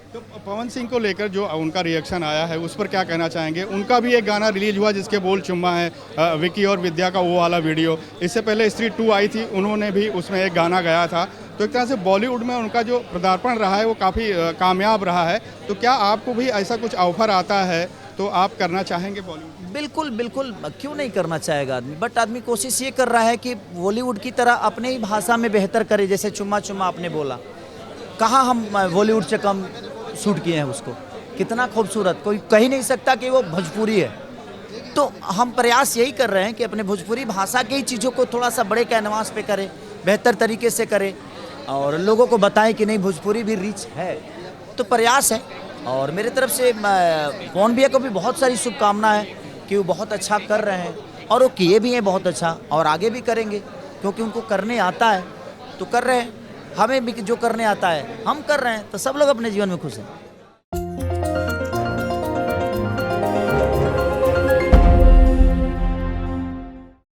तो पवन सिंह को लेकर जो उनका रिएक्शन आया है उस पर क्या कहना चाहेंगे? उनका भी एक गाना रिलीज हुआ जिसके बोल चुम्मा है, विकी और विद्या का वो वाला वीडियो। इससे पहले स्त्री 2 आई थी, उन्होंने भी उसमें एक गाना गाया था। तो एक तरह से बॉलीवुड में उनका जो पदार्पण रहा है वो काफ़ी कामयाब रहा है। तो क्या आपको भी ऐसा कुछ ऑफर आता है तो आप करना चाहेंगे बॉलीवुड? बिल्कुल, बिल्कुल, क्यों नहीं करना चाहेगा आदमी? बट आदमी कोशिश ये कर रहा है कि बॉलीवुड की तरह अपने ही भाषा में बेहतर करे, जैसे चुम्मा चुम्मा आपने बोला। कहाँ हम बॉलीवुड से कम शूट किए हैं उसको, कितना खूबसूरत, कोई कह ही नहीं सकता कि वो भोजपुरी है। तो हम प्रयास यही कर रहे हैं कि अपने भोजपुरी भाषा की ही चीज़ों को थोड़ा सा बड़े कैनवास पे करें, बेहतर तरीके से करें और लोगों को बताएं कि नहीं, भोजपुरी भी रिच है। तो प्रयास है और मेरे तरफ से पवन भैया को भी बहुत सारी शुभकामनाएं कि वो बहुत अच्छा कर रहे हैं और वो किए भी हैं बहुत अच्छा और आगे भी करेंगे, क्योंकि उनको करने आता है तो कर रहे हैं। हमें भी जो करने आता है हम कर रहे हैं, तो सब लोग अपने जीवन में खुश हैं।